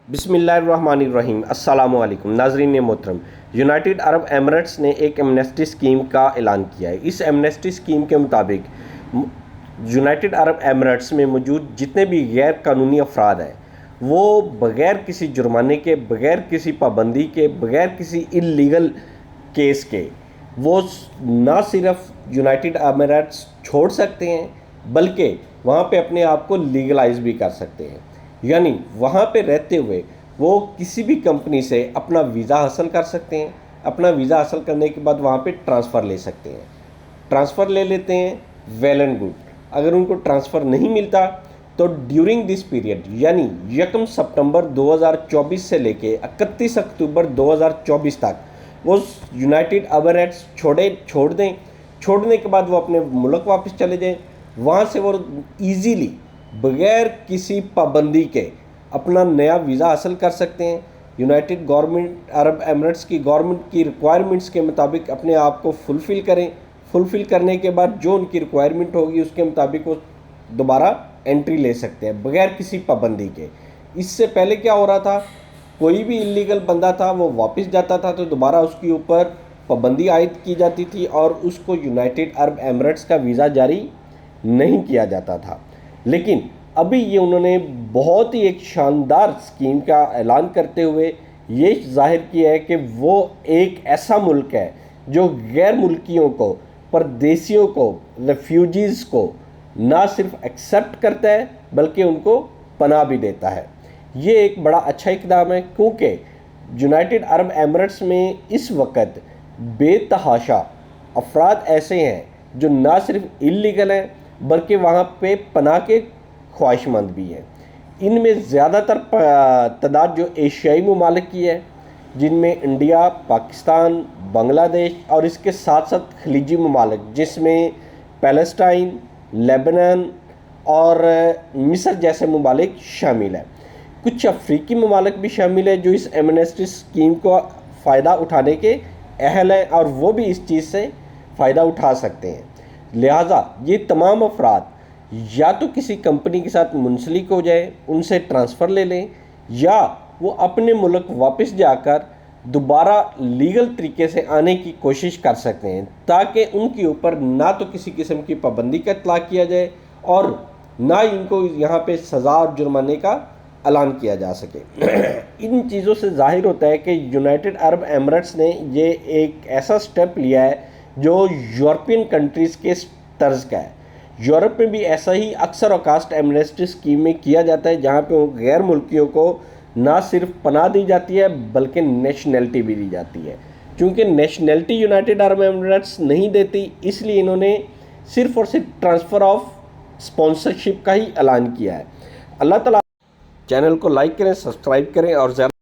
بسم اللہ الرحمن الرحیم۔ السلام علیکم ناظرین محترم۔ یونائٹڈ عرب ایمریٹس نے ایک ایمنسٹی اسکیم کا اعلان کیا ہے۔ اس ایمنسٹی اسکیم کے مطابق یونائٹڈ عرب ایمریٹس میں موجود جتنے بھی غیر قانونی افراد ہیں وہ بغیر کسی جرمانے کے، بغیر کسی پابندی کے، بغیر کسی انلیگل کیس کے وہ نہ صرف یونائٹڈ ایمریٹس چھوڑ سکتے ہیں بلکہ وہاں پہ اپنے آپ کو لیگلائز بھی کر سکتے ہیں، یعنی وہاں پہ رہتے ہوئے وہ کسی بھی کمپنی سے اپنا ویزا حاصل کر سکتے ہیں۔ اپنا ویزا حاصل کرنے کے بعد وہاں پہ ٹرانسفر لے سکتے ہیں۔ ٹرانسفر لے لیتے ہیں، ویل اینڈ گڈ۔ اگر ان کو ٹرانسفر نہیں ملتا تو ڈیورنگ دس پیریڈ یعنی 1 سپتمبر 2024 سے لے کے 31 اکتوبر 2024 تک وہ یونائٹڈ ایمریٹس چھوڑ دیں۔ چھوڑنے کے بعد وہ اپنے ملک واپس چلے جائیں۔ وہاں سے وہ ایزیلی بغیر کسی پابندی کے اپنا نیا ویزا حاصل کر سکتے ہیں۔ یونائٹڈ عرب ایمریٹس کی گورنمنٹ کی ریکوائرمنٹس کے مطابق اپنے آپ کو فلفل کریں۔ فلفل کرنے کے بعد جو ان کی ریکوائرمنٹ ہوگی اس کے مطابق وہ دوبارہ انٹری لے سکتے ہیں بغیر کسی پابندی کے۔ اس سے پہلے کیا ہو رہا تھا، کوئی بھی انلیگل بندہ تھا وہ واپس جاتا تھا تو دوبارہ اس کے اوپر پابندی عائد کی جاتی تھی اور اس کو یونائٹڈ عرب ایمریٹس کا ویزا جاری نہیں کیا جاتا تھا۔ لیکن ابھی یہ انہوں نے بہت ہی ایک شاندار اسکیم کا اعلان کرتے ہوئے یہ ظاہر کیا ہے کہ وہ ایک ایسا ملک ہے جو غیر ملکیوں کو، پردیسیوں کو، ریفیوجیز کو نہ صرف ایکسیپٹ کرتا ہے بلکہ ان کو پناہ بھی دیتا ہے۔ یہ ایک بڑا اچھا اقدام ہے کیونکہ یونائٹڈ عرب ایمریٹس میں اس وقت بے تحاشا افراد ایسے ہیں جو نہ صرف انلیگل ہیں بلکہ وہاں پہ پناہ کے خواہش مند بھی ہیں۔ ان میں زیادہ تر تعداد جو ایشیائی ممالک کی ہے، جن میں انڈیا، پاکستان، بنگلہ دیش اور اس کے ساتھ ساتھ خلیجی ممالک جس میں پیلسٹائن، لیبنان اور مصر جیسے ممالک شامل ہیں۔ کچھ افریقی ممالک بھی شامل ہیں جو اس ایمنسٹی اسکیم کو فائدہ اٹھانے کے اہل ہیں اور وہ بھی اس چیز سے فائدہ اٹھا سکتے ہیں۔ لہٰذا یہ تمام افراد یا تو کسی کمپنی کے ساتھ منسلک ہو جائیں، ان سے ٹرانسفر لے لیں، یا وہ اپنے ملک واپس جا کر دوبارہ لیگل طریقے سے آنے کی کوشش کر سکتے ہیں تاکہ ان کے اوپر نہ تو کسی قسم کی پابندی کا اطلاق کیا جائے اور نہ ان کو یہاں پہ سزا اور جرمانے کا اعلان کیا جا سکے۔ ان چیزوں سے ظاہر ہوتا ہے کہ یونائٹڈ عرب ایمریٹس نے یہ ایک ایسا سٹیپ لیا ہے جو یورپین کنٹریز کے طرز کا ہے۔ یورپ میں بھی ایسا ہی اکثر اوقات ایمنسٹی اسکیم میں کیا جاتا ہے جہاں پہ غیر ملکیوں کو نہ صرف پناہ دی جاتی ہے بلکہ نیشنلٹی بھی دی جاتی ہے۔ چونکہ نیشنلٹی یونائٹڈ عرب ایمریٹس نہیں دیتی اس لیے انہوں نے صرف اور صرف ٹرانسفر آف اسپانسرشپ کا ہی اعلان کیا ہے۔ اللہ تعالیٰ چینل کو لائک کریں، سبسکرائب کریں اور زیادہ